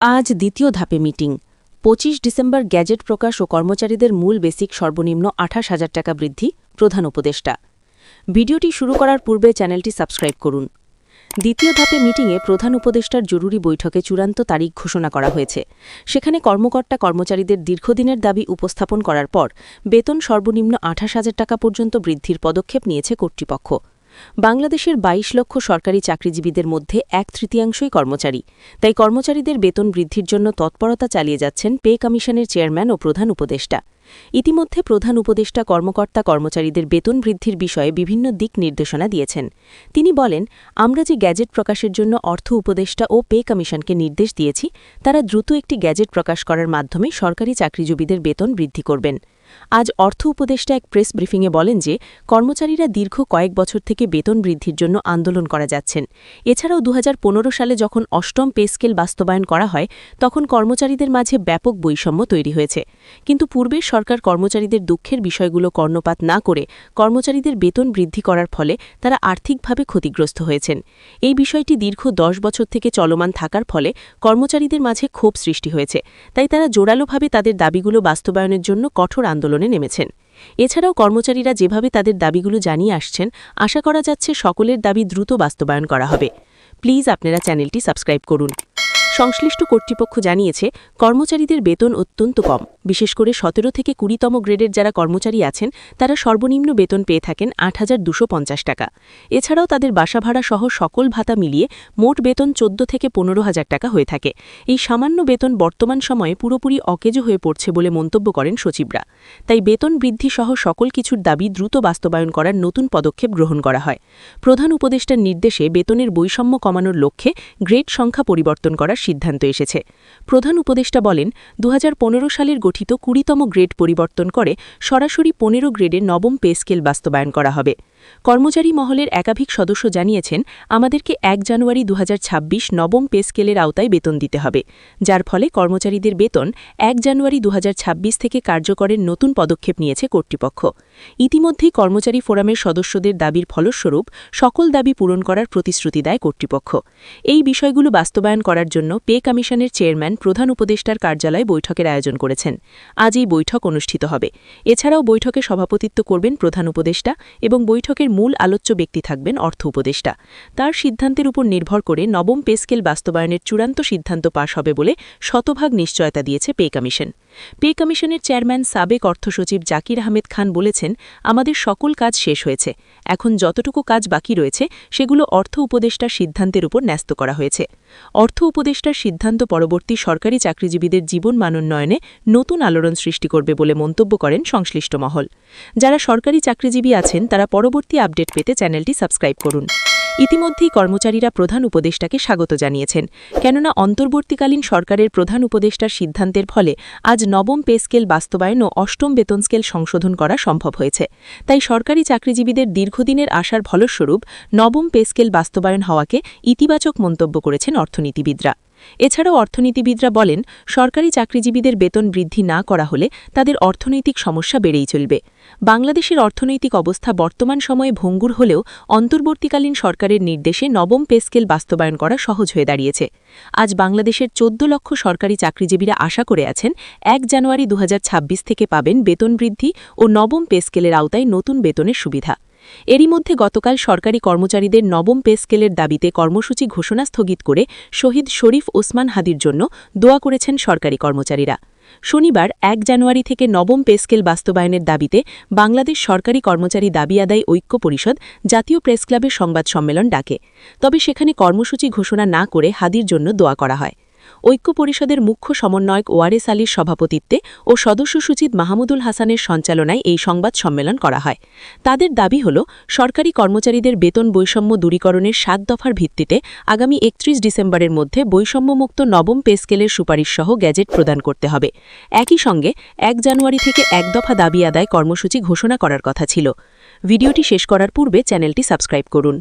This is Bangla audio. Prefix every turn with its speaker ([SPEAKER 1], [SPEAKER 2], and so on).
[SPEAKER 1] আজ দ্বিতীয় ধাপে মিটিং ২৫ ডিসেম্বর গ্যাজেট প্রকাশ ও কর্মচারীদের মূল বেসিক সর্বনিম্ন ২৮,০০০ টাকা বৃদ্ধি প্রধান উপদেষ্টা। ভিডিওটি শুরু করার পূর্বে চ্যানেলটি সাবস্ক্রাইব করুন। দ্বিতীয় ধাপে মিটিংয়ে প্রধান উপদেষ্টার জরুরি বৈঠকে চূড়ান্ত তারিখ ঘোষণা করা হয়েছে। সেখানে কর্মকর্তা কর্মচারীদের দীর্ঘদিনের দাবি উপস্থাপন করার পর বেতন সর্বনিম্ন ২৮,০০০ টাকা পর্যন্ত বৃদ্ধির পদক্ষেপ নিয়েছে কর্তৃপক্ষ। বাংলাদেশের ২২ লক্ষ সরকারি চাকরিজীবীদের মধ্যে ১/৩ কর্মচারী। তাই কর্মচারীদের বেতন বৃদ্ধির জন্য তৎপরতা চালিয়ে যাচ্ছেন পে কমিশনের চেয়ারম্যান ও প্রধান উপদেষ্টা। ইতিমধ্যে প্রধান উপদেষ্টা কর্মকর্তা কর্মচারীদের বেতন বৃদ্ধির বিষয়ে বিভিন্ন দিক নির্দেশনা দিয়েছেন। তিনি বলেন, আমরা যে গ্যাজেট প্রকাশের জন্য অর্থ উপদেষ্টা ও পে কমিশনকে নির্দেশ দিয়েছি, তারা দ্রুত একটি গ্যাজেট প্রকাশ করার মাধ্যমে সরকারি চাকরিজীবীদের বেতন বৃদ্ধি করবেন। আজ অর্থ উপদেষ্টা এক প্রেস ব্রিফিংয়ে বলেন যে কর্মচারীরা দীর্ঘ কয়েক বছর থেকে বেতন বৃদ্ধির জন্য আন্দোলন করে যাচ্ছেন। এছাড়াও ২০১৫ সালে যখন অষ্টম পে স্কেল বাস্তবায়ন করা হয়, তখন কর্মচারীদের মাঝে ব্যাপক বৈষম্য তৈরি হয়েছে। কিন্তু পূর্বের সরকার কর্মচারীদের দুঃখের বিষয়গুলো কর্ণপাত না করে কর্মচারীদের বেতন বৃদ্ধি করার ফলে তারা আর্থিকভাবে ক্ষতিগ্রস্ত হয়েছেন। এই বিষয়টি দীর্ঘ ১০ বছর থেকে চলমান থাকার ফলে কর্মচারীদের মাঝে ক্ষোভ সৃষ্টি হয়েছে। তাই তারা জোরালোভাবে তাদের দাবিগুলো বাস্তবায়নের জন্য কঠোর আন্দোলনে নেমেছেন। এছাড়াও কর্মচারীরা যেভাবে তাদের দাবিগুলো জানিয়ে আসছেন, আশা করা যাচ্ছে সকলের দাবি দ্রুত বাস্তবায়ন করা হবে। প্লিজ আপনারা চ্যানেলটি সাবস্ক্রাইব করুন। সংশ্লিষ্ট কর্তৃপক্ষ জানিয়েছে, কর্মচারীদের বেতন অত্যন্ত কম। বিশেষ করে ১৭ থেকে ২০তম গ্রেডের যারা কর্মচারী আছেন, তারা সর্বনিম্ন বেতন পেয়ে থাকেন ৮,২৫০ টাকা। এছাড়াও তাদের বাসা ভাড়া সহ সকল ভাতা মিলিয়ে মোট বেতন ১৪ থেকে ১৫,০০০ টাকা হয়ে থাকে। এই সামান্য বেতন বর্তমান সময়ে পুরোপুরি অকেজো হয়ে পড়ছে বলে মন্তব্য করেন সচিবরা। তাই বেতন বৃদ্ধি সহ সকল কিছুর দাবি দ্রুত বাস্তবায়ন করার নতুন পদক্ষেপ গ্রহণ করা হয়। প্রধান উপদেষ্টার নির্দেশে বেতনের বৈষম্য কমানোর লক্ষ্যে গ্রেড সংখ্যা পরিবর্তন করার সিদ্ধান্ত এসেছে। প্রধান উপদেষ্টা বলেন, ২০১৫ সালের গঠিত ২০তম গ্রেড পরিবর্তন করে সরাসরি ১৫ গ্রেডের নবম পে স্কেল বাস্তবায়ন করা হবে। কর্মচারী মহলের একাধিক সদস্য জানিয়েছেন, আমাদেরকে ১ জানুয়ারি ২০২৬ নবম পে স্কেলের আওতায় বেতন দিতে হবে, যার ফলে কর্মচারীদের বেতন ১ জানুয়ারি ২০২৬ থেকে কার্যকরের নতুন পদক্ষেপ নিয়েছে কর্তৃপক্ষ। ইতিমধ্যেই কর্মচারী ফোরামের সদস্যদের দাবির ফলস্বরূপ সকল দাবি পূরণ করার প্রতিশ্রুতি দেয় কর্তৃপক্ষ। এই বিষয়গুলো বাস্তবায়ন করার জন্য পে কমিশনের চেয়ারম্যান প্রধান উপদেষ্টার কার্যালয়ে বৈঠকের আয়োজন করেছেন। আজ এই বৈঠক অনুষ্ঠিত হবে। এছাড়াও বৈঠকে সভাপতিত্ব করবেন প্রধান উপদেষ্টা এবং বৈঠকের মূল আলোচ্য ব্যক্তি থাকবেন অর্থ উপদেষ্টা। তার সিদ্ধান্তের উপর নির্ভর করে নবম পে স্কেল বাস্তবায়নের চূড়ান্ত সিদ্ধান্ত পাশ হবে বলে শতভাগ নিশ্চয়তা দিয়েছে পে কমিশন। পে কমিশনের চেয়ারম্যান সাবেক অর্থসচিব জাকির আহমেদ খান বলেছেন, আমাদের সকল কাজ শেষ হয়েছে। এখন যতটুকু কাজ বাকি রয়েছে সেগুলো অর্থ উপদেষ্টার সিদ্ধান্তের উপর ন্যস্ত করা হয়েছে। অর্থ উপদেষ্টার সিদ্ধান্ত পরবর্তী সরকারি চাকরিজীবীদের জীবন মানোন্নয়নে নতুন আলোড়ন সৃষ্টি করবে বলে মন্তব্য করেন সংশ্লিষ্ট মহল। যারা সরকারি চাকরিজীবী আছেন, তারা পরবর্তী আপডেট পেতে চ্যানেলটি সাবস্ক্রাইব করুন। ইতিমধ্যেই কর্মচারীরা প্রধান উপদেষ্টাকে স্বাগত জানিয়েছেন, কেননা অন্তর্বর্তীকালীন সরকারের প্রধান উপদেষ্টার সিদ্ধান্তের ফলে আজ নবম পে স্কেল বাস্তবায়ন ও অষ্টম বেতন স্কেল সংশোধন করা সম্ভব হয়েছে। তাই সরকারি চাকরিজীবীদের দীর্ঘদিনের আশার ফলস্বরূপ নবম পে স্কেল বাস্তবায়ন হওয়াকে ইতিবাচক মন্তব্য করেছেন অর্থনীতিবিদরা। এছাড়াও অর্থনীতিবিদরা বলেন, সরকারি চাকরিজীবীদের বেতন বৃদ্ধি না করা হলে তাদের অর্থনৈতিক সমস্যা বেড়েই চলবে। বাংলাদেশের অর্থনৈতিক অবস্থা বর্তমান সময়ে ভঙ্গুর হলেও অন্তর্বর্তীকালীন সরকারের নির্দেশে নবম পে স্কেল বাস্তবায়ন করা সহজ হয়ে দাঁড়িয়েছে। আজ বাংলাদেশের ১৪ লক্ষ সরকারি চাকরিজীবীরা আশা করে আছেন, ১ জানুয়ারি ২০২৬ থেকে পাবেন বেতন বৃদ্ধি ও নবম পে স্কেলের আওতায় নতুন বেতনের সুবিধা। এরই মধ্যে গতকাল সরকারি কর্মচারীদের নবম পে স্কেলের দাবিতে কর্মসূচি ঘোষণা স্থগিত করে শহীদ শরীফ ওসমান হাদির জন্য দোয়া করেছেন সরকারি কর্মচারীরা। শনিবার ১ জানুয়ারি থেকে নবম পে স্কেল বাস্তবায়নের দাবিতে বাংলাদেশ সরকারি কর্মচারী দাবি আদায় ঐক্য পরিষদ জাতীয় প্রেস ক্লাবের সংবাদ সম্মেলন ডাকে। তবে সেখানে কর্মসূচি ঘোষণা না করে হাদির জন্য দোয়া করা হয়। ঐক্য পরিষদের মুখ্য সমন্বয়ক ওয়ারেস আলীর সভাপতিত্বে ও সদস্য সচিব মাহমুদুল হাসানের সঞ্চালনায় এই সংবাদ সম্মেলন করা হয়। তাদের দাবি হল, সরকারি কর্মচারীদের বেতন বৈষম্য দূরীকরণের ৭ দফার ভিত্তিতে আগামী ৩১ ডিসেম্বরের মধ্যে বৈষম্যমুক্ত নবম পে স্কেলের সুপারিশসহ গ্যাজেট প্রদান করতে হবে। একই সঙ্গে ১ জানুয়ারি থেকে ১ দফা দাবি আদায় কর্মসূচি ঘোষণা করার কথা ছিল। ভিডিওটি শেষ করার পূর্বে চ্যানেলটি সাবস্ক্রাইব করুন।